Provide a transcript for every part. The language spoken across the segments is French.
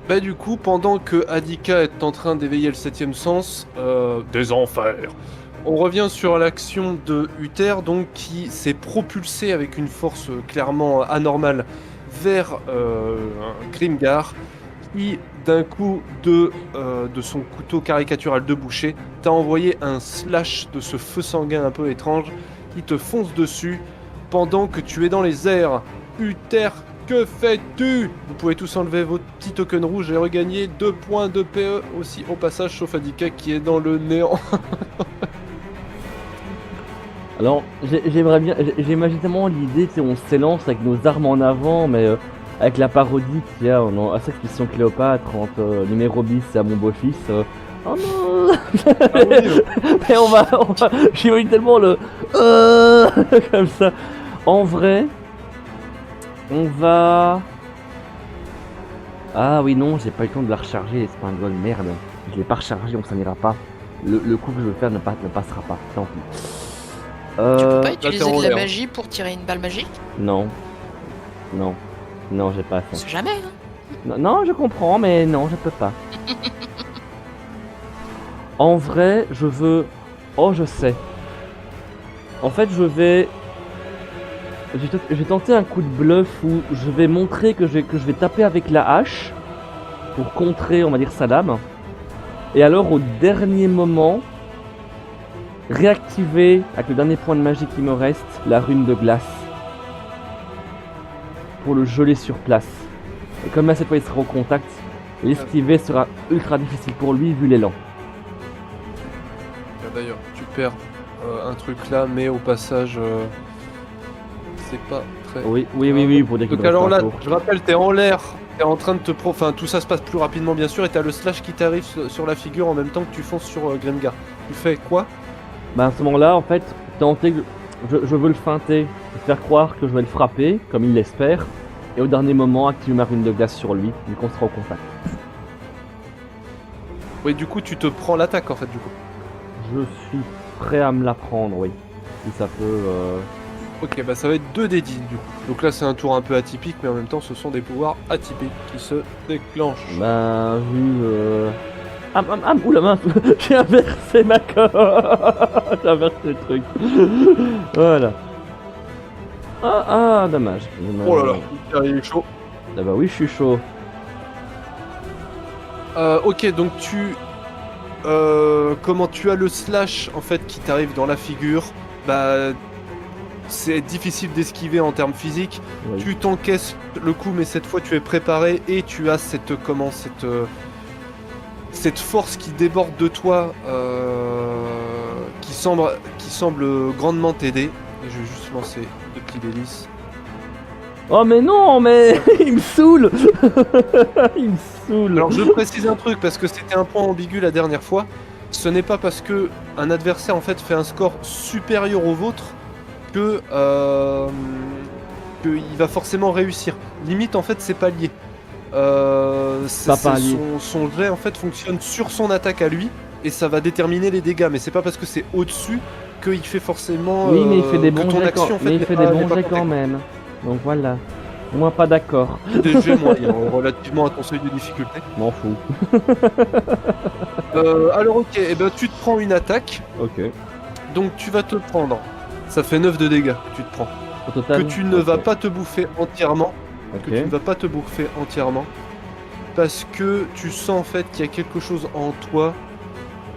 Bah du coup, pendant que Adika est en train d'éveiller le septième sens, des enfers, on revient sur l'action de Uther, donc qui s'est propulsé avec une force clairement anormale vers Grimgar, qui d'un coup de son couteau caricatural de boucher, t'a envoyé un slash de ce feu sanguin un peu étrange qui te fonce dessus pendant que tu es dans les airs. Uther, que fais-tu? Vous pouvez tous enlever votre petit token rouge et regagner 2 points de PE aussi au passage, sauf Adika qui est dans le néant. Alors, j'aimerais bien, j'imagine tellement l'idée, tu sais, on s'élance avec nos armes en avant, mais avec la parodie qu'il y a à cette mission Cléopâtre entre numéro bis et à mon beau-fils. Oh non. Ah oui, Mais j'imagine tellement le comme ça. En vrai, on va. Ah oui, non, j'ai pas eu le temps de la recharger, l'espingole, merde. Je l'ai pas rechargé, donc ça n'ira pas. Le coup que je veux faire ne passera pas, tant pis. Tu peux pas t'es utiliser en de la l'air. magie pour tirer une balle magique? Non. Non. Non, j'ai pas On ça. sait jamais, hein. Non, non, je comprends, mais non, je peux pas. En vrai, je veux... Oh, je sais. En fait, je vais tenter un coup de bluff où je vais montrer que je vais taper avec la hache pour contrer, on va dire, sa lame. Et alors, au dernier moment, réactiver, avec le dernier point de magie qui me reste, la rune de glace. Pour le geler sur place. Et comme là, cette fois, il sera au contact, l'esquiver sera ultra difficile pour lui vu l'élan. D'ailleurs, tu perds un truc là, mais au passage, c'est pas très... Oui, pour dire qu'il Donc me reste alors un là, tour. je rappelle, t'es en l'air, t'es en train de te... Enfin, tout ça se passe plus rapidement bien sûr, et t'as le slash qui t'arrive sur la figure en même temps que tu fonces sur Grimgar. Tu fais quoi? Bah à ce moment-là, en fait, tenter, je veux le feinter, faire croire que je vais le frapper, comme il l'espère, et au dernier moment, activer ma rune de glace sur lui, vu qu'on sera au contact. Oui, du coup, tu te prends l'attaque en fait, du coup. Je suis prêt à me la prendre, oui. Si ça peut... Ok, bah ça va être 2 d 10 du coup. Donc là, c'est un tour un peu atypique, mais en même temps, ce sont des pouvoirs atypiques qui se déclenchent. Bah, vu... oula mince, j'ai inversé ma corde. J'ai inversé le truc. Voilà. Dommage. Oh là là, il est chaud. Ah bah oui, je suis chaud. Ok, donc comment tu as le slash en fait qui t'arrive dans la figure, bah c'est difficile d'esquiver en termes physiques. Oui. Tu t'encaisses le coup, mais cette fois tu es préparé et tu as cette force qui déborde de toi, qui semble grandement t'aider. Et je vais juste lancer deux petits délices. Oh mais non, mais il me saoule. Il me saoule. Alors je précise un truc parce que c'était un point ambigu la dernière fois. Ce n'est pas parce que un adversaire en fait fait un score supérieur au vôtre que il va forcément réussir. Limite en fait c'est pas lié. Son jet en fait fonctionne sur son attaque à lui et ça va déterminer les dégâts. Mais c'est pas parce que c'est au-dessus qu'il fait forcément. Oui, mais il fait des que bons ton jets action, en fait, mais il n'est fait pas- des n'est bons pas jets comptée, quand quoi. même. Donc voilà. Moi pas d'accord. Des jets moyens relativement à ton seuil de difficulté. M'en fous. Alors ok, et ben tu te prends une attaque. Ok. Donc tu vas te prendre. Ça fait 9 de dégâts que tu te prends. Au total. Que tu ne vas pas te bouffer entièrement. Que tu Ok. ne vas pas te bouffer entièrement. Parce que tu sens en fait qu'il y a quelque chose en toi.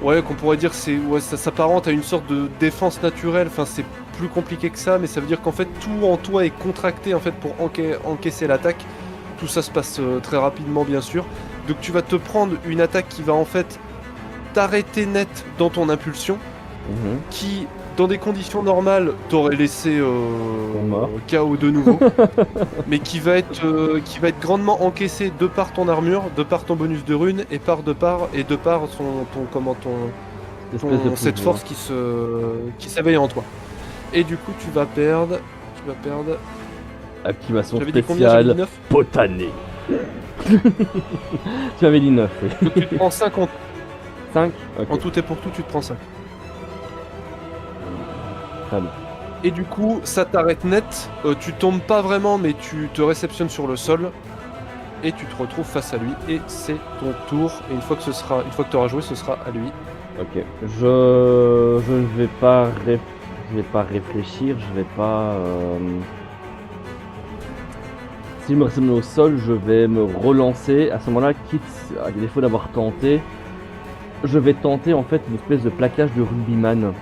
Ouais, qu'on pourrait dire ça s'apparente à une sorte de défense naturelle. Enfin, c'est plus compliqué que ça, mais ça veut dire qu'en fait tout en toi est contracté en fait pour encaisser l'attaque. Tout ça se passe très rapidement bien sûr. Donc tu vas te prendre une attaque qui va en fait t'arrêter net dans ton impulsion, Mhm. qui dans des conditions normales t'aurait laissé mort. KO de nouveau, mais qui va être grandement encaissé de par ton armure, de par ton bonus de rune et de par cette force qui s'éveille en toi. Et du coup tu vas perdre. Activation J'avais dit combien? J'avais dit spéciale. 9. Potané. Tu avais dit 9, oui. Donc tu te prends 5 en 5. Ok. En tout et pour tout, tu te prends 5. Très bien. Et du coup, ça t'arrête net. Tu tombes pas vraiment, mais tu te réceptionnes sur le sol. et tu te retrouves face à lui et c'est ton tour. Et une fois que tu auras joué, ce sera à lui. Ok. Je ne vais pas je vais pas réfléchir, je vais pas. Si je me retourne au sol, je vais me relancer. À ce moment-là, quitte à défaut d'avoir tenté, je vais tenter en fait une espèce de plaquage de rugbyman.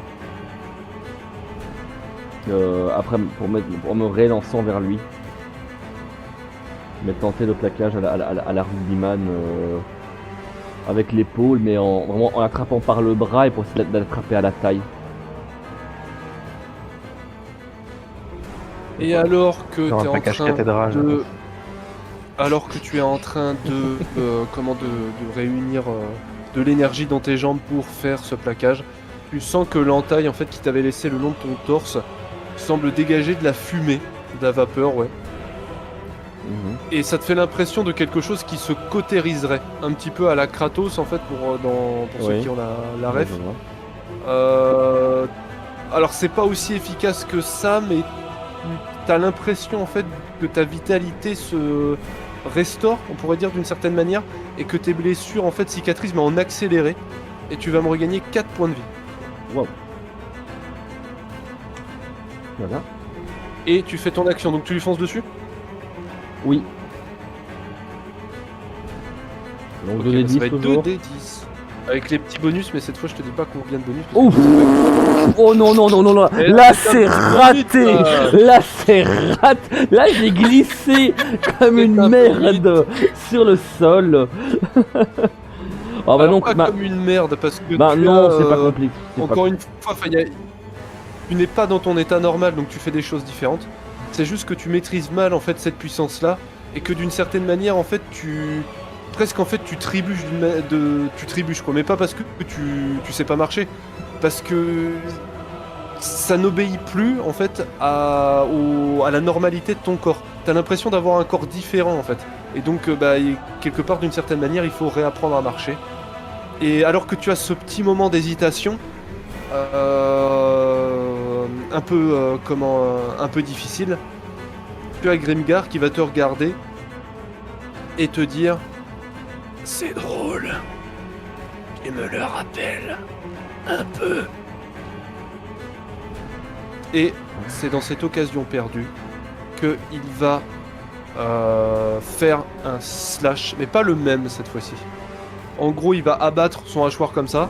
Après, pour me rélançant vers lui. Mais tenter le plaquage à la rugbyman avec l'épaule, mais vraiment en l'attrapant par le bras et pour essayer de l'attraper à la taille. Et alors que Genre tu un es en package train cathédrale. de... Alors que tu es en train de, de réunir de l'énergie dans tes jambes pour faire ce plaquage, tu sens que l'entaille en fait qui t'avait laissé le long de ton torse semble dégager de la fumée, de la vapeur, ouais. Et ça te fait l'impression de quelque chose qui se cautériserait, un petit peu à la Kratos en fait pour ceux Oui. qui ont la Ouais, ref. je vois. Alors c'est pas aussi efficace que ça, mais t'as l'impression en fait que ta vitalité se restaure, on pourrait dire d'une certaine manière, et que tes blessures en fait cicatrisent mais en accéléré, et tu vas me regagner 4 points de vie. Wow. Voilà. Et tu fais ton action, donc tu lui fonces dessus. Oui. Donc Ok, 2 bah, ça va d10 être toujours. 2d10. Avec les petits bonus, mais cette fois je te dis pas combien de bonus. Ouf. Oh non non non non non. Et Là c'est c'est un petit raté. bonus, Là c'est raté. Là j'ai glissé comme C'est une un merde sur le sol. Oh bah Alors, non. pas comme une merde parce que Bah tu non, as, c'est pas compliqué. c'est encore pas- une fois, tu n'es pas dans ton état normal, donc tu fais des choses différentes. C'est juste que tu maîtrises mal en fait cette puissance-là, et que d'une certaine manière, en fait, tu trébuches tu trébuches quoi, mais pas parce que tu sais pas marcher, parce que ça n'obéit plus en fait à la normalité de ton corps. T'as l'impression d'avoir un corps différent en fait, et donc quelque part d'une certaine manière, il faut réapprendre à marcher. Et alors que tu as ce petit moment d'hésitation, un peu un peu difficile, tu as Grimgar qui va te regarder et te dire: c'est drôle, il me le rappelle un peu. Et c'est dans cette occasion perdue que il va faire un slash, mais pas le même cette fois-ci. En gros, il va abattre son hachoir comme ça.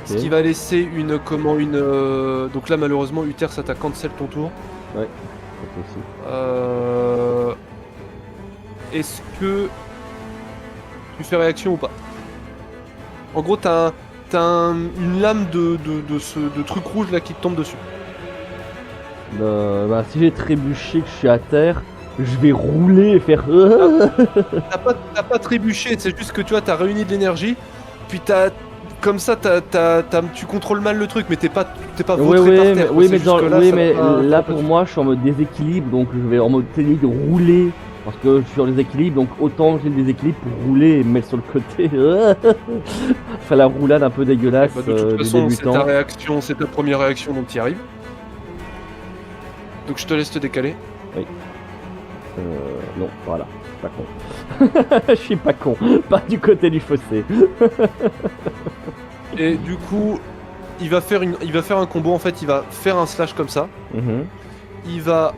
Ce Ok. qui va laisser donc là malheureusement Uther ça t'a cancel ton tour. Pas de souci. Est-ce que tu fais réaction ou pas? En gros t'as une lame de truc rouge là qui te tombe dessus. Bah si j'ai trébuché que je suis à terre, je vais rouler et faire. T'as pas trébuché, c'est juste que tu vois t'as réuni de l'énergie, puis comme ça tu contrôles mal le truc, mais t'es pas Oui, vautré oui, par mais, terre. oui, C'est mais, juste que là, oui, ça mais va pas- là pour moi je suis en mode déséquilibre, donc je vais en mode technique de rouler parce que je suis en déséquilibre, donc autant j'ai le déséquilibre pour rouler et me mettre sur le côté. Faire la roulade un peu dégueulasse Bah, de toute du façon, c'est ta débutant. réaction, c'est ta première réaction, donc t'y arrives. Donc je te laisse te décaler. Non, voilà, pas con. Je suis pas con, pas du côté du fossé. Et du coup, il va faire un combo. En fait, il va faire un slash comme ça. Mhm. Il va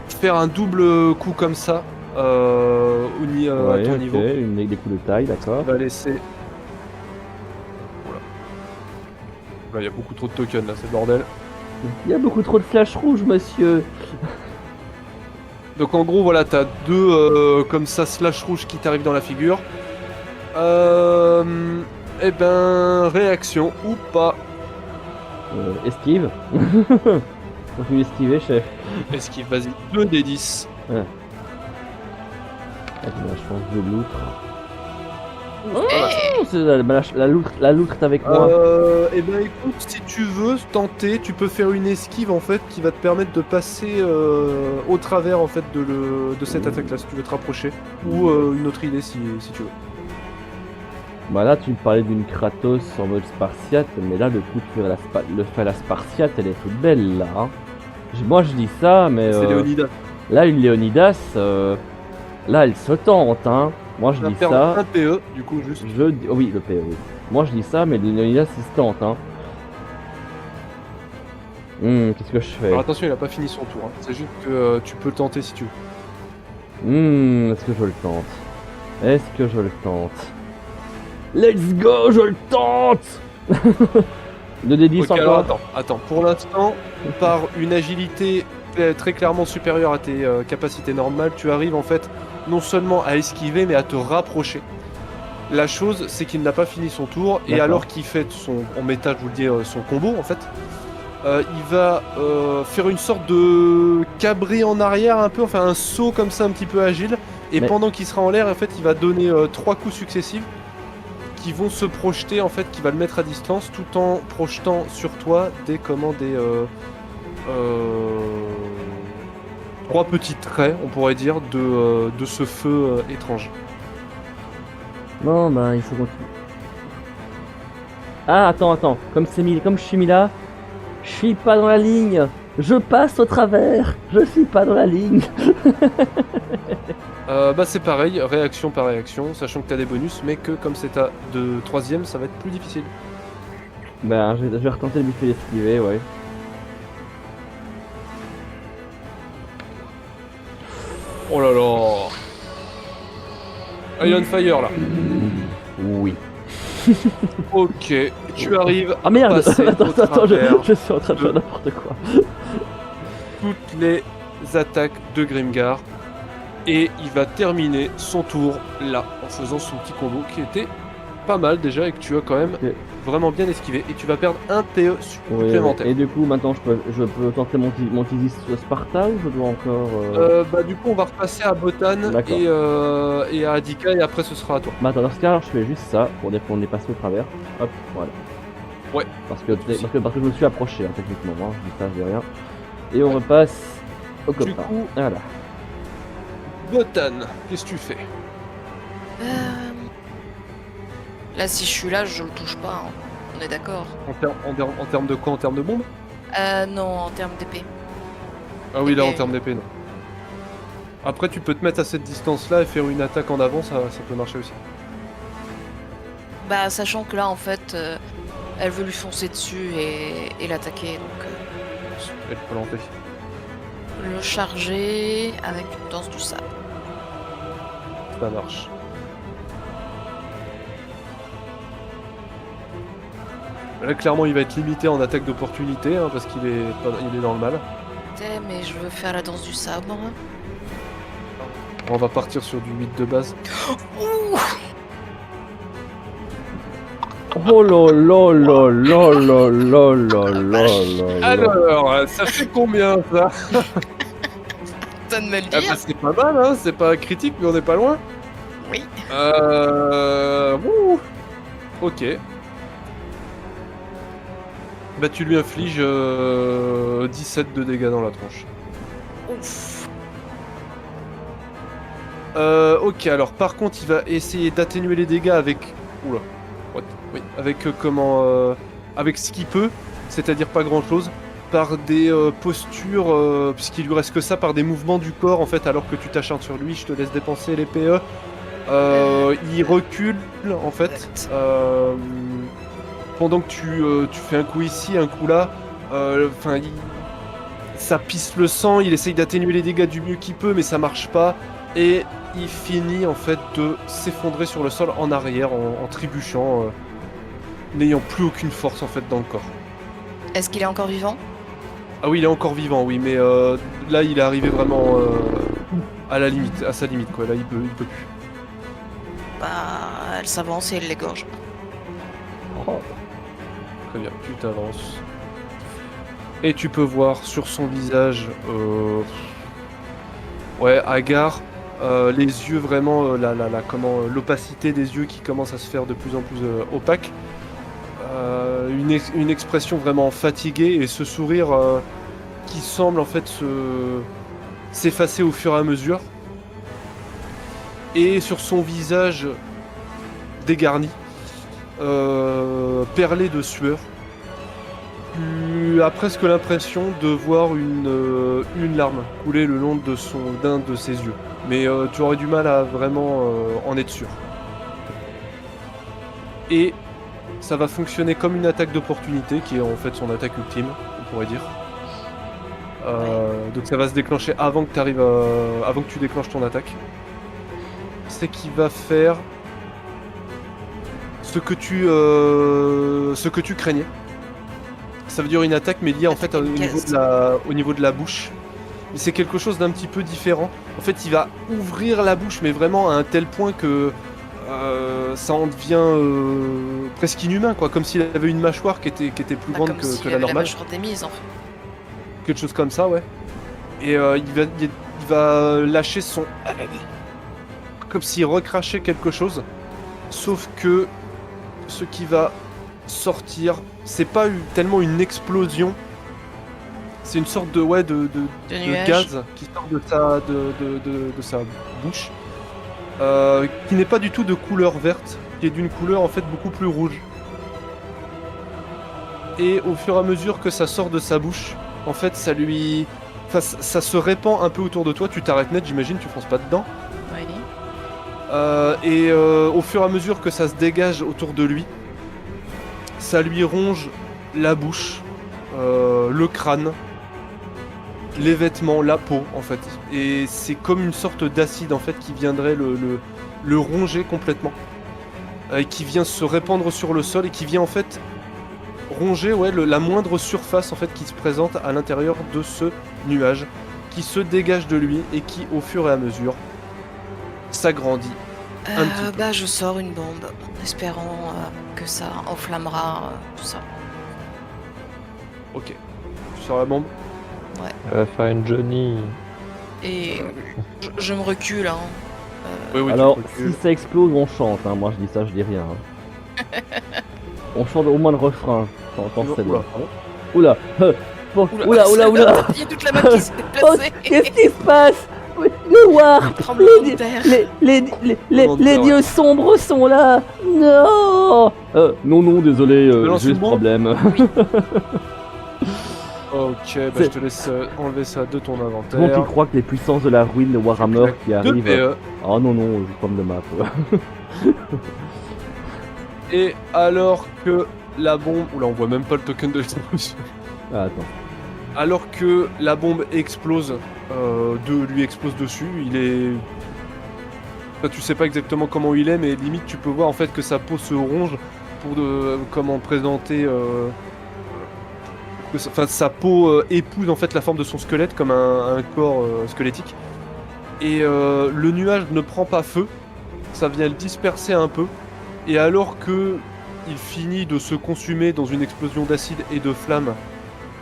faire un double coup comme ça à Ouais, ton ok, niveau. des coups de taille, d'accord. Il va laisser. Voilà. Là, il y a beaucoup trop de tokens là, c'est le bordel. Il y a beaucoup trop de flash rouge, monsieur. Donc en gros, voilà, t'as deux comme ça slash rouge qui t'arrivent dans la figure. Eh ben, réaction ou pas. Esquive. Continue esquiver, chef. Esquive, vas-y. 2 des 10. Avec la chance de l'outre. Eh, Oh, c'est la loutre est avec moi. Eh ben écoute, si tu veux tenter, tu peux faire une esquive en fait qui va te permettre de passer au travers en fait de cette attaque là si tu veux te rapprocher. Ou une autre idée si tu veux. Bah là, tu me parlais d'une Kratos en mode spartiate, mais là, le coup de faire la spartiate, elle est toute belle là. Hein. Moi, je dis ça, mais C'est Léonidas. là, une Léonidas, Là, elle se tente, hein. Moi, Tu je vas dis perdre ça. un PE, du coup, juste. Oh oui, le PE, oui. Moi, je dis ça, mais Léonidas, il se tente, hein. Qu'est-ce que je fais? Alors attention, il a pas fini son tour. Hein. C'est juste que tu peux le tenter si tu veux. Est-ce que je le tente? Est-ce que je le tente? Let's go, je le tente. 2d10 Ok, alors encore. attends. Pour l'instant, par une agilité très clairement supérieure à tes capacités normales, tu arrives en fait non seulement à esquiver, mais à te rapprocher. La chose, c'est qu'il n'a pas fini son tour, et D'accord. alors qu'il fait son, en méta, je vous le dis, son combo en fait, il va faire une sorte de cabri en arrière un peu, enfin un saut comme ça un petit peu agile, et Mais- pendant qu'il sera en l'air, en fait, il va donner 3 coups successifs qui vont se projeter, en fait, qui va le mettre à distance, tout en projetant sur toi des 3 petits traits, on pourrait dire, de ce feu étrange. Non, bah, il faut continuer. Ah, attends. Comme je suis mis là, je suis pas dans la ligne. Je passe au travers. Je suis pas dans la ligne. Bah c'est pareil, réaction par réaction, sachant que t'as des bonus, mais que comme c'est ta de troisième, ça va être plus difficile. Bah, je vais retenter le buffet d'esquiver, ouais. Oh là là. Ah, il est on fire là. Oui. Ok, tu arrives Ah merde. passer Attends, au je travers suis en train de faire de- n'importe quoi. toutes les attaques de Grimgar. Et il va terminer son tour là, en faisant son petit combo qui était pas mal déjà et que tu as quand même Ok. vraiment bien esquivé. Et tu vas perdre un PE Ouais, supplémentaire. et du coup, maintenant, je peux tenter mon Tizis Sparta ou je dois encore... Bah du coup on va repasser à Botan D'accord. et à Adika et après ce sera à toi. Bah attends, dans ce cas, alors, je fais juste ça pour dire qu'on est passé au travers. Hop, voilà. Ouais. Parce que je me suis approché, hein, techniquement. Hein, je dis ça, je dis rien. Et on repasse au Du copain. coup, Voilà. Botan, qu'est-ce que tu fais? Là, si je suis là, je le touche pas. Hein. On est d'accord. En termes de quoi? En termes de bombe? Non, en termes d'épée. Ah oui, là en Épée. termes d'épée, non. Après, tu peux te mettre à cette distance-là et faire une attaque en avant, ça peut marcher aussi. Bah, sachant que là, en fait, elle veut lui foncer dessus et l'attaquer. Donc, Elle peut l'empêcher. le charger avec une danse du sable. Ça marche. Là, clairement, il va être limité en attaque d'opportunité, hein, parce qu'il est dans le mal. Putain, mais je veux faire la danse du sabre. On va partir sur du 8 de base. Ouh, Oh là là là là là là là là là. Alors, ça fait combien, ça? t'as de me le Ah dire. bah, c'est pas mal, hein, c'est pas critique, mais on est pas loin. Oui. Ouh. Ok. Bah tu lui infliges 17 de dégâts dans la tronche. Ouf. Ok, alors par contre il va essayer d'atténuer les dégâts avec... Oula. What? Oui, avec avec ce qu'il peut, c'est-à-dire pas grand-chose, par des postures, puisqu'il lui reste que ça, par des mouvements du corps en fait, alors que tu t'acharnes sur lui, je te laisse dépenser les PE. Il recule en fait. Pendant que tu fais un coup ici, un coup là, enfin, ça pisse le sang, il essaye d'atténuer les dégâts du mieux qu'il peut, mais ça marche pas. Et il finit en fait de s'effondrer sur le sol en arrière, en trébuchant, n'ayant plus aucune force en fait dans le corps. Est-ce qu'il est encore vivant? Ah oui, il est encore vivant, oui, mais là il est arrivé vraiment à la limite, à sa limite quoi. Là il peut plus. Bah, elle s'avance et elle l'égorge. Oh. Très bien, tu t'avances. Et tu peux voir sur son visage, ouais, hagard, les yeux vraiment, l'opacité des yeux qui commence à se faire de plus en plus opaque. Une expression vraiment fatiguée et ce sourire qui semble en fait s'effacer au fur et à mesure. Et sur son visage dégarni, perlé de sueur, tu as presque l'impression de voir une larme couler le long de d'un de ses yeux. Mais tu aurais du mal à vraiment en être sûr. Et ça va fonctionner comme une attaque d'opportunité, qui est en fait son attaque ultime, on pourrait dire. Donc ça va se déclencher avant que avant que tu déclenches ton attaque. C'est qu'il va faire ce que tu craignais. Ça veut dire une attaque, mais liée en fait au niveau de la bouche. Mais c'est quelque chose d'un petit peu différent. En fait, il va ouvrir la bouche, mais vraiment à un tel point que ça en devient presque inhumain, quoi. Comme s'il avait une mâchoire qui était plus grande que la normale. La mâchoire démise, en fait. Quelque chose comme ça, ouais. Et il va lâcher son... comme s'il recrachait quelque chose. Sauf que ce qui va sortir, c'est pas tellement une explosion. C'est une sorte de gaz qui sort de sa bouche. Qui n'est pas du tout de couleur verte, qui est d'une couleur en fait beaucoup plus rouge. Et au fur et à mesure que ça sort de sa bouche, en fait ça se répand un peu autour de toi. Tu t'arrêtes net, j'imagine, tu fonces pas dedans. Oui. Au fur et à mesure que ça se dégage autour de lui, ça lui ronge la bouche, le crâne, les vêtements, la peau en fait. Et c'est comme une sorte d'acide en fait qui viendrait le ronger complètement. Et qui vient se répandre sur le sol et qui vient en fait ronger la moindre surface en fait qui se présente à l'intérieur de ce nuage, qui se dégage de lui et qui au fur et à mesure s'agrandit. Bah je sors une bombe, en espérant que ça enflammera tout ça. Ok. Tu sors la bombe. Ouais. Elle va faire une Johnny. Et je me recule, hein. Oui, Alors, si ça explose, on chante, hein. Moi je dis ça, je dis rien. Hein. On chante au moins le refrain. Quand c'est Oula. Oula. Oula. Il y a toute la map qui s'est Oh, déplacée. qu'est-ce qui se passe? Le warp. Tremblement de terre. Les dieux sombres sont là. Non. Non, désolé, lance juste une bombe problème. Ok, bah je te laisse enlever ça de ton Tout le monde inventaire. qui croit que les puissances de la ruine de Warhammer qui Deux arrivent. PE. Oh non, je pomme de map. Et alors que la bombe... Oula, on voit même pas le token de l'explosion. Ah, attends. Alors que la bombe explose, lui explose dessus, il est... Enfin, tu sais pas exactement comment il est, mais limite tu peux voir en fait que sa peau se ronge pour comment présenter... Enfin, sa peau épouse en fait la forme de son squelette comme un corps squelettique. Et le nuage ne prend pas feu, ça vient le disperser un peu. Et alors que il finit de se consumer dans une explosion d'acide et de flammes,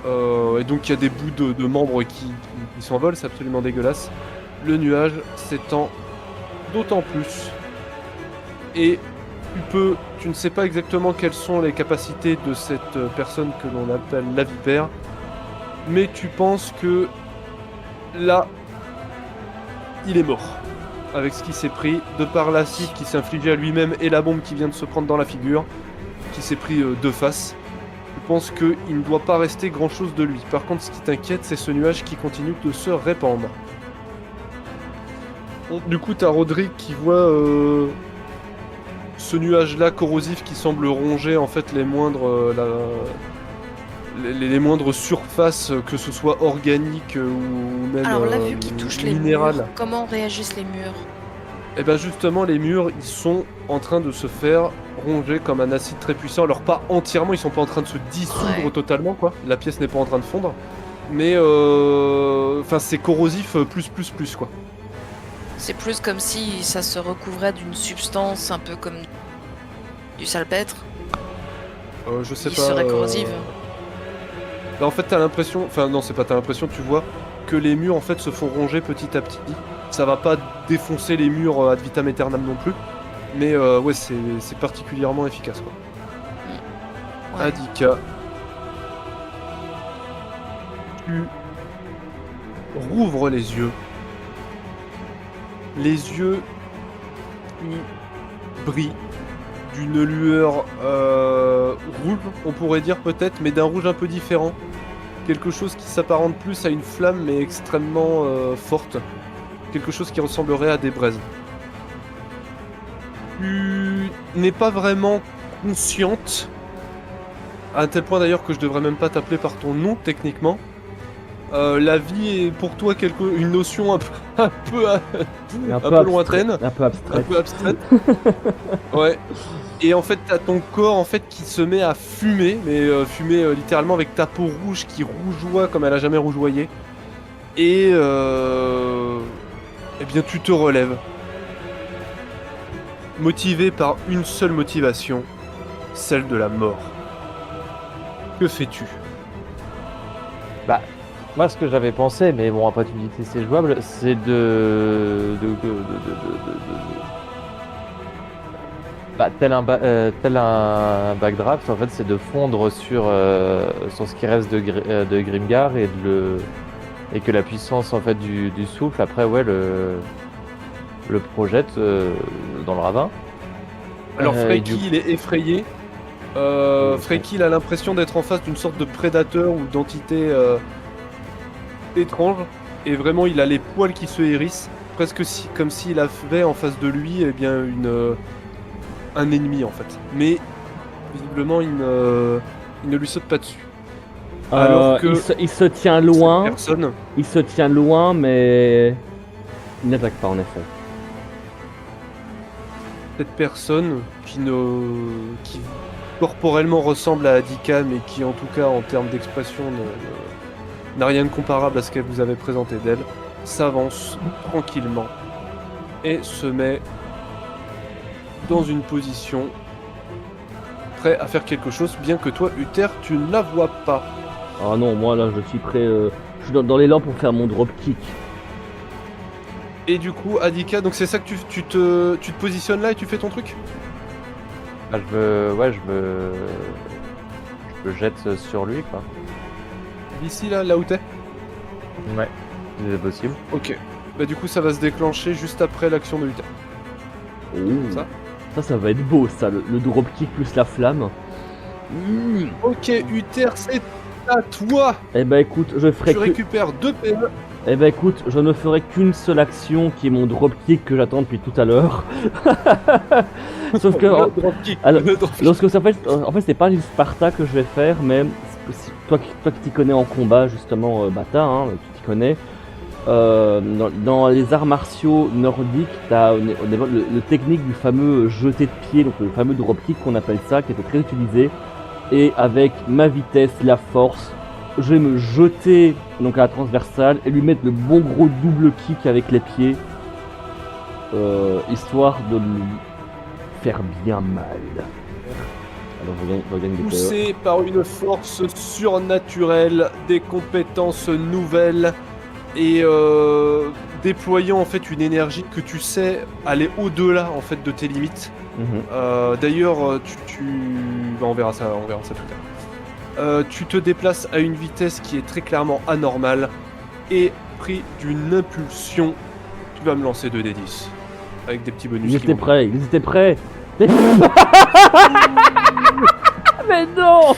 et donc il y a des bouts de membres qui s'envolent, c'est absolument dégueulasse. Le nuage s'étend d'autant plus. Et tu ne sais pas exactement quelles sont les capacités de cette personne que l'on appelle la vipère, mais tu penses que là, il est mort. Avec ce qui s'est pris, de par l'acide qui s'est infligé à lui-même et la bombe qui vient de se prendre dans la figure, qui s'est pris de face, tu penses qu'il ne doit pas rester grand chose de lui. Par contre, ce qui t'inquiète, c'est ce nuage qui continue de se répandre. Bon, du coup, t'as Roderick qui voit ce nuage-là corrosif qui semble ronger en fait les moindres surfaces, que ce soit organiques ou même Alors là, vu qu'il touche les minérales. murs, comment réagissent les murs? Et ben justement, les murs, ils sont en train de se faire ronger comme un acide très puissant. Alors pas entièrement, ils sont pas en train de se dissoudre Ouais. totalement, quoi. La pièce n'est pas en train de fondre. Mais enfin, c'est corrosif plus, quoi. C'est plus comme si ça se recouvrait d'une substance un peu comme du salpêtre Je sais qui pas. serait corrosive. Bah, en fait, t'as l'impression... Enfin, non, c'est pas t'as l'impression, tu vois que les murs, en fait, se font ronger petit à petit. Ça va pas défoncer les murs ad vitam aeternam non plus. Mais ouais, c'est particulièrement efficace, quoi. Ouais. Adika. Tu rouvres les yeux. Les yeux qui brillent d'une lueur rouge, on pourrait dire peut-être, mais d'un rouge un peu différent. Quelque chose qui s'apparente plus à une flamme, mais extrêmement forte. quelque chose qui ressemblerait à des braises. Tu n'es pas vraiment consciente, à un tel point d'ailleurs que je devrais même pas t'appeler par ton nom techniquement. La vie est pour toi une notion un peu lointaine, un peu un abstrait. peu abstraite. Ouais. Et en fait, t'as ton corps en fait qui se met à fumer, mais fumer littéralement avec ta peau rouge qui rougeoie comme elle a jamais rougeoyé. Et eh bien, tu te relèves, motivé par une seule motivation, celle de la mort. Que fais-tu? Bah, moi, ce que j'avais pensé, mais bon, après tu me dis que c'est jouable, c'est bah, tel un backdraft, en fait, c'est de fondre sur ce qui reste de Grimgar et et que la puissance en fait du souffle, après, ouais, le projette dans le ravin. Alors Et Freki, du coup- il est effrayé. Freki, il a l'impression d'être en face d'une sorte de prédateur ou d'entité étrange. Et vraiment, il a les poils qui se hérissent. Presque comme s'il avait en face de lui eh bien, un ennemi, en fait. Mais, visiblement, il ne lui saute pas dessus. Alors que il se tient loin. cette personne, Il se tient loin, mais il n'attaque pas en effet. cette personne qui corporellement ressemble à Adika, mais qui en tout cas en termes d'expression n'a rien de comparable à ce qu'elle vous avait présenté d'elle, s'avance tranquillement et se met dans une position prêt à faire quelque chose, bien que toi, Uther, tu ne la vois pas. Ah non, moi là je suis prêt. Je suis dans l'élan pour faire mon dropkick. Et du coup, Adika, donc c'est ça que tu te positionnes là et tu fais ton truc? Bah, je me jette sur lui, quoi. D'ici là où t'es? Ouais, si c'est possible. Ok. Bah du coup, ça va se déclencher juste après l'action de Uther. Oh. Ça Ça va être beau ça, le dropkick plus la flamme. Ok, Uther, c'est à toi. Eh ben écoute, je ferai Tu récupères 2 PE. Eh ben écoute, je ne ferai qu'une seule action qui est mon dropkick que j'attends depuis tout à l'heure. Sauf que Le dropkick. alors, Le dropkick. lorsque ça fait, en fait c'est pas une Sparta que je vais faire, mais toi qui t'y connais en combat justement, Bata, hein, tu t'y connais. Dans les arts martiaux nordiques, t'as le technique du fameux jeté de pied, donc le fameux dropkick qu'on appelle ça, qui était très utilisé. Et avec ma vitesse, la force, je vais me jeter donc à la transversale et lui mettre le bon gros double kick avec les pieds, histoire de lui faire bien mal. Alors je gagne des PE. Poussé par une force surnaturelle, des compétences nouvelles et déployant en fait une énergie que tu sais aller au-delà en fait de tes limites. D'ailleurs, on verra ça tout à l'heure. Tu te déplaces à une vitesse qui est très clairement anormale et pris d'une impulsion, tu vas me lancer 2d10 avec des petits bonus. Ils étaient prêts. Mais non.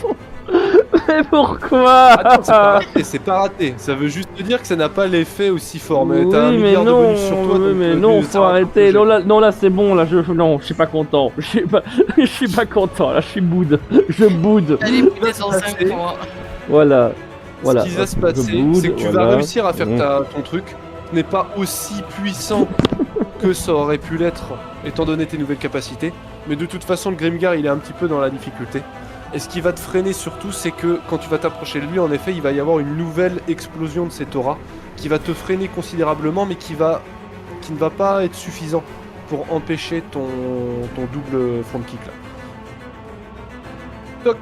Mais pourquoi? Attends, c'est pas raté. Ça veut juste te dire que ça n'a pas l'effet aussi fort. Mais t'as un milliard de bonus sur toi. Oui, donc, mais non, ça faut rattrape arrêter. le jeu. Non, là c'est bon. Là, je suis pas content. Je suis pas content. Là, je suis boude. Je boude. Allez, va putain, se 105 passer points. Voilà. Ce qui va se passer, c'est que tu vas réussir à faire ton truc. Ce n'est pas aussi puissant que ça aurait pu l'être, étant donné tes nouvelles capacités. Mais de toute façon, le Grimgar, il est un petit peu dans la difficulté. Et ce qui va te freiner surtout, c'est que quand tu vas t'approcher de lui, en effet, il va y avoir une nouvelle explosion de cette aura qui va te freiner considérablement, mais qui ne va pas être suffisant pour empêcher ton double front kick là. Toc.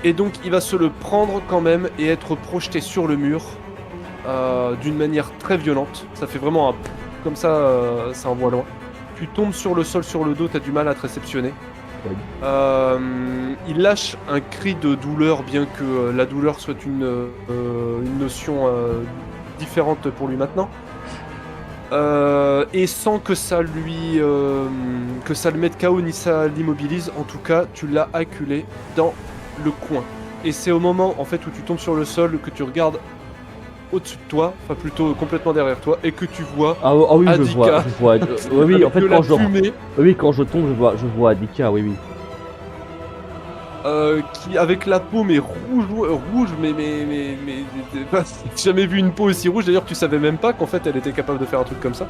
Et donc il va se le prendre quand même et être projeté sur le mur d'une manière très violente. Ça fait vraiment un comme ça, ça envoie loin. Tu tombes sur le sol, sur le dos, t'as du mal à te réceptionner. Oui. Il lâche un cri de douleur, bien que la douleur soit une notion différente pour lui maintenant. Et sans que ça lui que ça le mette KO ni ça l'immobilise, en tout cas tu l'as acculé dans le coin. Et c'est au moment en fait où tu tombes sur le sol que tu regardes au-dessus de toi, enfin plutôt complètement derrière toi, et que tu vois Oui, Adika. je vois. Oui, avec en fait, de la fumée, quand je tombe, je vois Adika, oui. qui avec la peau mais rouge, enfin, j'ai jamais vu une peau aussi rouge. D'ailleurs, tu savais même pas qu'en fait elle était capable de faire un truc comme ça.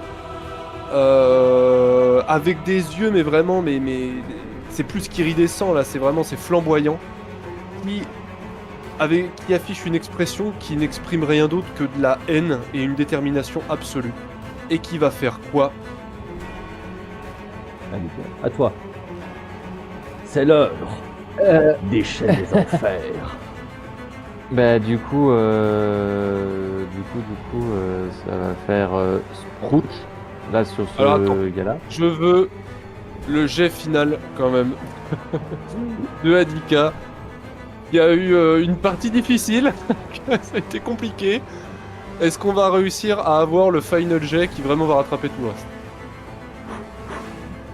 Avec des yeux, mais vraiment, mais c'est plus qu'iridescent là, c'est flamboyant. Qui qui affiche une expression qui n'exprime rien d'autre que de la haine et une détermination absolue. Et qui va faire quoi? Adika, à toi. C'est l'heure des chaînes des enfers. Bah du coup, ça va faire Sprout là sur ce Alors, attends. gars-là. Je veux le jet final quand même de Adika. Il y a eu une partie difficile, ça a été compliqué. Est-ce qu'on va réussir à avoir le final jet qui vraiment va rattraper tout le reste?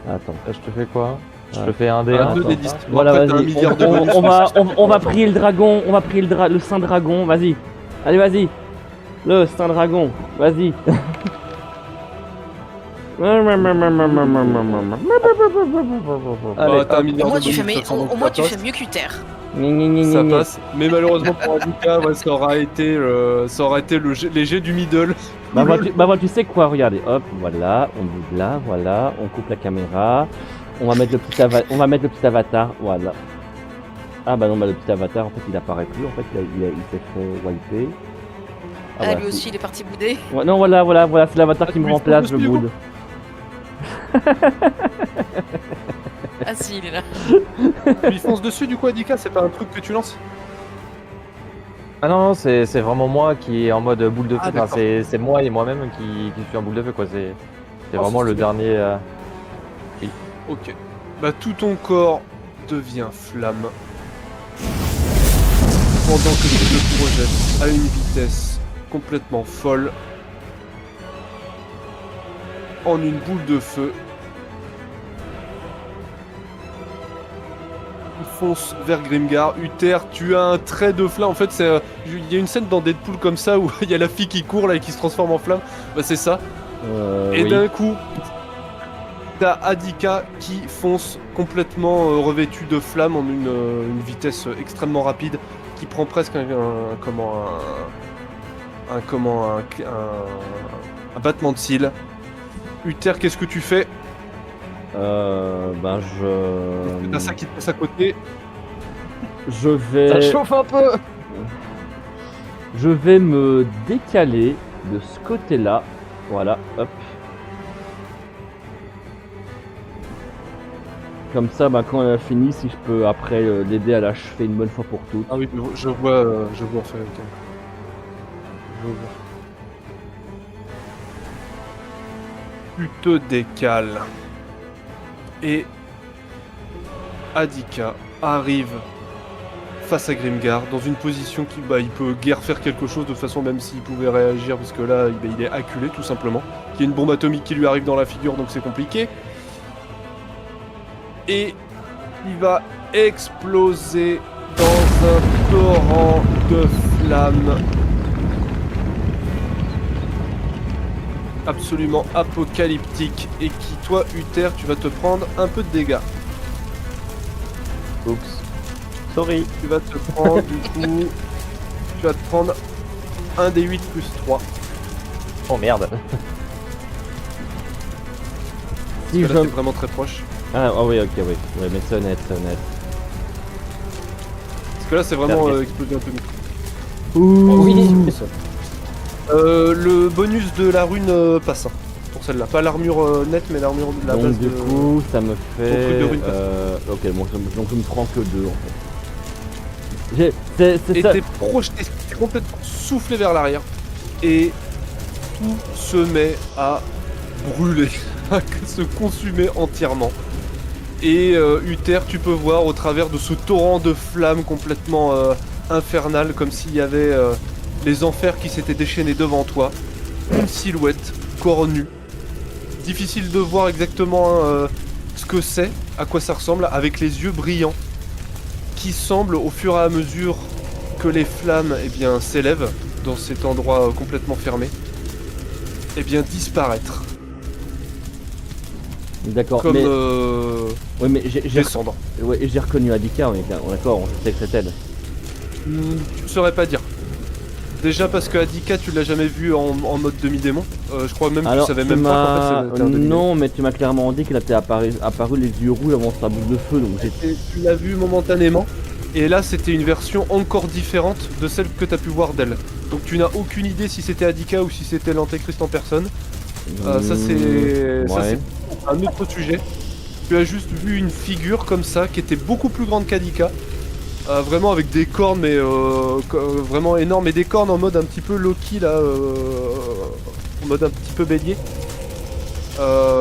Attends. Je te fais quoi? Je Ouais. te fais un Un D1. 2 des 10. Voilà, Après, t'as un vas-y. milliard de bonus. On va prier le dragon. On va prier le saint dragon. Vas-y. Allez, vas-y. Le saint dragon. Vas-y. Bah, t'as un hop. milliard Au moins, de tu fais, bonus, de toute façon, au donc moins, ça tu fais passe. mieux qu'Uther. Ça passe, mais malheureusement pour Adika, ouais, ça aura été les jets du middle. Tu sais quoi, regardez, hop, voilà, on bouge là, voilà, on coupe la caméra, on va mettre le petit avatar, voilà. Ah bah non, bah le petit avatar, en fait, il apparaît plus, en fait, il s'est fait wiper. Ah, voilà, lui aussi, il est parti bouder. Ouais, non, voilà, c'est l'avatar qui Ah, me tu remplace, je lui fonces boude. Ah si, il est là. Tu lui fonces dessus, du coup, Adika, c'est pas un truc que tu lances? Ah non, c'est vraiment moi qui est en mode boule de feu. Ah, Enfin, d'accord. c'est moi et moi-même qui suis en boule de feu, quoi. C'est Oh, vraiment c'est le stylé. dernier. Ok. Bah, tout ton corps devient flamme. Pendant que tu te projettes à une vitesse complètement folle en une boule de feu. Il fonce vers Grimgar. Uther, tu as un trait de flamme. En fait, il y a une scène dans Deadpool comme ça où il y a la fille qui court là et qui se transforme en flamme. Bah, c'est ça. Et Oui. d'un coup, t'as Adika qui fonce complètement revêtu de flamme en une vitesse extrêmement rapide, qui prend presque un battement de cils. Uther, qu'est-ce que tu fais? Ben T'as ça qui te passe à côté. je vais... chauffe un peu! Je vais me décaler de ce côté-là. Voilà, hop. Comme ça, bah, quand elle a fini, si je peux après l'aider à l'achever une bonne fois pour toutes. Ah oui, je vois en faire avec elle. Je vois. Tu te décales. Et Adika arrive face à Grimgar dans une position qui, il peut guère faire quelque chose de toute façon, même s'il pouvait réagir, parce que là, il est acculé tout simplement. Il y a une bombe atomique qui lui arrive dans la figure, donc c'est compliqué. Et il va exploser dans un torrent de flammes absolument apocalyptique et qui, toi, Uther, tu vas te prendre un peu de dégâts. Oups. Sorry. Tu vas te prendre du coup, tu vas te prendre un des 8 plus 3. Oh merde! Si Parce que là, je... t'es vraiment très proche. Ah oui, ok, oui. Ouais, mais c'est honnête, c'est honnête. Parce que là, c'est vraiment Target. explosion atomique. Oui. Le bonus de la rune passe. Hein, pour celle-là. Pas l'armure nette, mais l'armure de la Donc base du de... coup, ça me truc fait... de rune ok, bon, donc je me prends que 2 en fait. C'est Et ça. t'es projeté, t'es complètement soufflé vers l'arrière. Et tout se met à brûler, à se consumer entièrement. Et Uther, tu peux voir au travers de ce torrent de flammes complètement infernal, comme s'il y avait les enfers qui s'étaient déchaînés devant toi. Une silhouette, corps nu. Difficile de voir exactement ce que c'est, à quoi ça ressemble, avec les yeux brillants, qui semblent au fur et à mesure que les flammes s'élèvent, dans cet endroit complètement fermé, eh bien disparaître. D'accord, Comme mais... Ouais, mais des cendres. ouais, j'ai reconnu Adika, on est d'accord, on sait que c'est elle. Tu ne saurais pas dire. Déjà parce que Adika, tu l'as jamais vu en mode demi-démon. Je crois même que tu savais même pas qu'en fait c'était un demi-démon. Non, mais tu m'as clairement dit qu'elle était apparu les yeux rouges avant sa boule de feu, donc j'ai... Tu l'as vu momentanément. Et là, c'était une version encore différente de celle que tu as pu voir d'elle. Donc tu n'as aucune idée si c'était Adika ou si c'était l'Antéchrist en personne. Ça c'est un autre sujet. Tu as juste vu une figure comme ça qui était beaucoup plus grande qu'Adika. Vraiment avec des cornes, mais vraiment énormes. Et des cornes en mode un petit peu Loki là. En mode un petit peu bélier.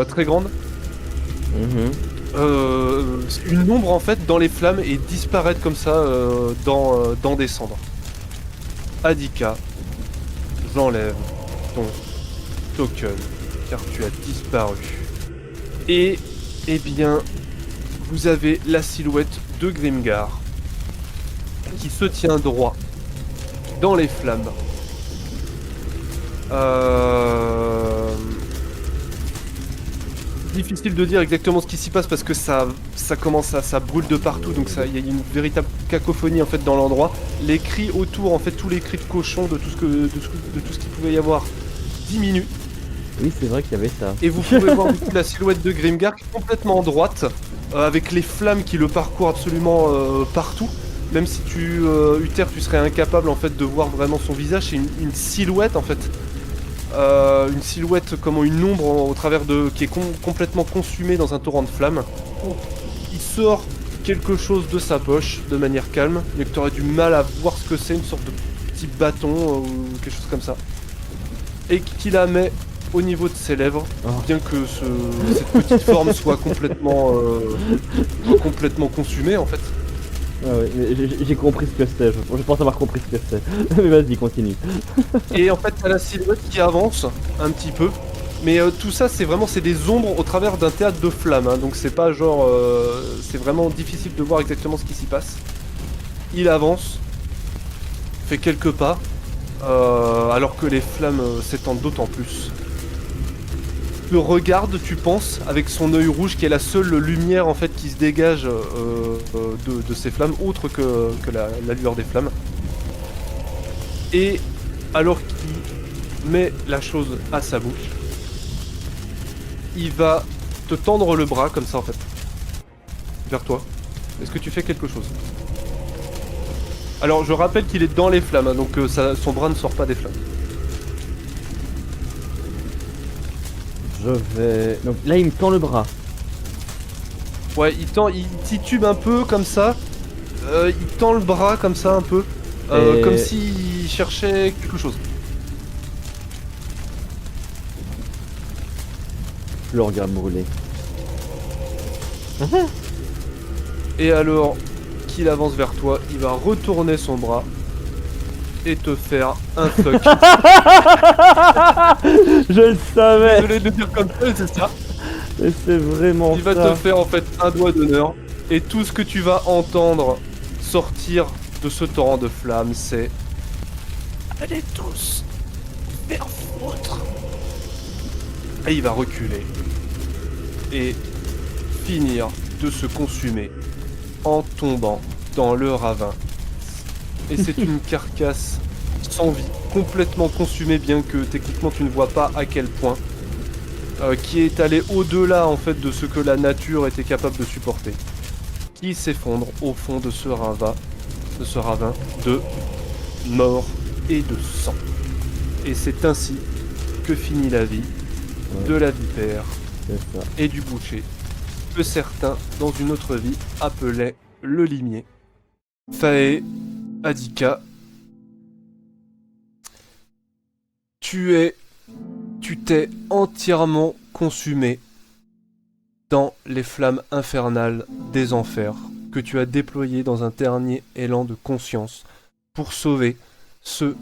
Très grande. Une ombre en fait dans les flammes et disparaître comme ça dans des cendres. Adika, j'enlève ton token car tu as disparu. Et eh bien, vous avez la silhouette de Grimgar qui se tient droit dans les flammes. Difficile de dire exactement ce qui s'y passe parce que ça commence ça brûle de partout, donc il y a une véritable cacophonie en fait dans l'endroit. Les cris autour, en fait tous les cris de cochon, de tout ce qu'il pouvait y avoir diminuent. Oui, c'est vrai qu'il y avait ça. Et vous pouvez voir du coup la silhouette de Grimgar qui est complètement en droite, avec les flammes qui le parcourent absolument partout. Même si Uther, tu serais incapable en fait de voir vraiment son visage, c'est une silhouette en fait. Une silhouette comme une ombre au travers qui est complètement consumée dans un torrent de flammes. Il sort quelque chose de sa poche de manière calme, mais que tu aurais du mal à voir ce que c'est, une sorte de petit bâton ou quelque chose comme ça. Et qui la met au niveau de ses lèvres, bien que cette petite forme soit complètement consumée en fait. Ah ouais, mais j'ai compris ce que c'est, je pense avoir compris ce que c'est. Mais vas-y, continue. Et en fait, t'as la silhouette qui avance un petit peu. Mais tout ça, c'est des ombres au travers d'un théâtre de flammes. Hein, donc c'est pas genre... c'est vraiment difficile de voir exactement ce qui s'y passe. Il avance, fait quelques pas, alors que les flammes s'étendent d'autant plus. Le regarde, tu penses, avec son œil rouge qui est la seule lumière en fait qui se dégage de ces flammes, autre que la lueur des flammes. Et alors qu'il met la chose à sa bouche, il va te tendre le bras comme ça en fait, vers toi. Est-ce que tu fais quelque chose? Alors je rappelle qu'il est dans les flammes, hein, donc son bras ne sort pas des flammes. Je vais... Donc là, il me tend le bras. Ouais, il titube un peu comme ça. Il tend le bras comme ça un peu. Comme s'il cherchait quelque chose. Je le regarde brûler. Et alors qu'il avance vers toi, il va retourner son bras et te faire un fuck. Je le savais. Désolé de le dire comme ça, c'est ça. Mais c'est vraiment Il va te faire en fait un doigt d'honneur. Et tout ce que tu vas entendre sortir de ce torrent de flammes, c'est... Allez tous vers foutre. Et il va reculer. Et finir de se consumer en tombant dans le ravin. Et c'est une carcasse sans vie, complètement consumée, bien que techniquement tu ne vois pas à quel point, qui est allé au-delà en fait de ce que la nature était capable de supporter, qui s'effondre au fond de ce ravin de mort et de sang. Et c'est ainsi que finit la vie de la vipère et du boucher, que certains dans une autre vie appelaient le limier. Fae, Adika, tu t'es entièrement consumé dans les flammes infernales des enfers que tu as déployées dans un dernier élan de conscience pour sauver ceux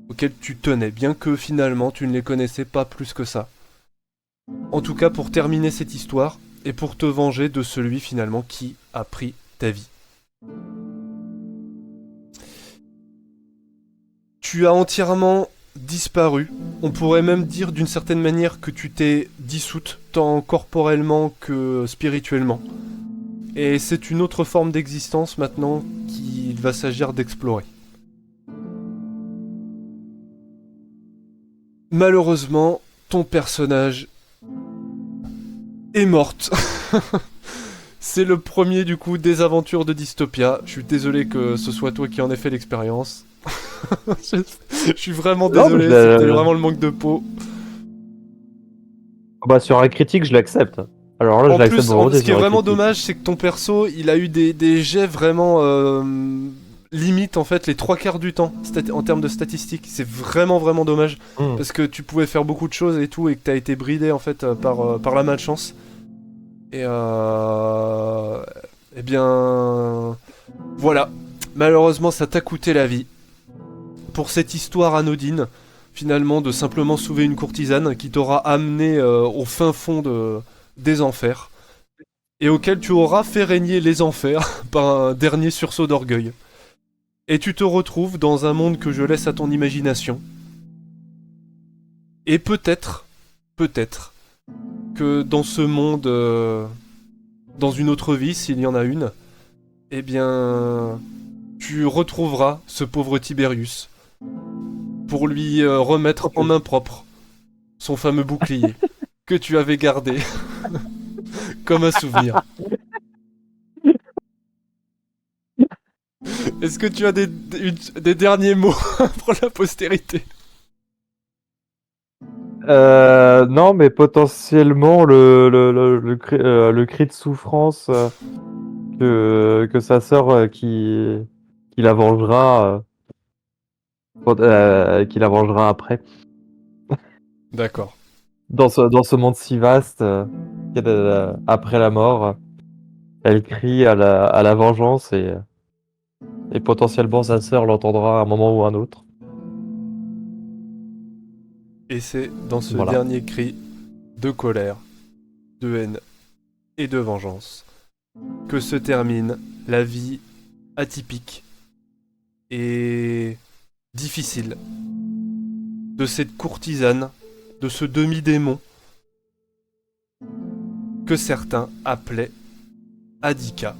auxquels tu tenais, bien que finalement tu ne les connaissais pas plus que ça. En tout cas pour terminer cette histoire et pour te venger de celui finalement qui a pris ta vie. tu as entièrement disparu. On pourrait même dire d'une certaine manière que tu t'es dissoute, tant corporellement que spirituellement. Et c'est une autre forme d'existence maintenant qu'il va s'agir d'explorer. Malheureusement, ton personnage est morte. C'est le premier du coup des aventures de Dystopia. Je suis désolé que ce soit toi qui en ait fait l'expérience. Je suis vraiment Non, mais désolé, c'était vraiment le manque de peau. Bah, sur un critique, je l'accepte. Alors là, En je l'accepte plus, volontiers ce qui est sur un vraiment critique. dommage, c'est que ton perso, il a eu des jets vraiment limite en fait les 3 quarts du temps en termes de statistiques. C'est vraiment vraiment dommage Hmm. parce que tu pouvais faire beaucoup de choses et tout et que t'as été bridé en fait par la malchance. Et eh bien voilà, malheureusement ça t'a coûté la vie pour cette histoire anodine finalement de simplement sauver une courtisane qui t'aura amené au fin fond des enfers et auquel tu auras fait régner les enfers par un dernier sursaut d'orgueil. Et tu te retrouves dans un monde que je laisse à ton imagination. Et peut-être que dans ce monde, dans une autre vie, s'il y en a une, eh bien, tu retrouveras ce pauvre Tiberius pour lui remettre en main propre son fameux bouclier que tu avais gardé comme un souvenir. Est-ce que tu as des derniers mots pour la postérité? Non, mais potentiellement le cri de souffrance que sa sœur qui la vengera, qui la vengera après. D'accord. Dans ce monde si vaste, après la mort, elle crie à la vengeance et potentiellement sa sœur l'entendra à un moment ou un autre. Et c'est dans ce Voilà. dernier cri de colère, de haine et de vengeance que se termine la vie atypique et difficile de cette courtisane, de ce demi-démon que certains appelaient Adika.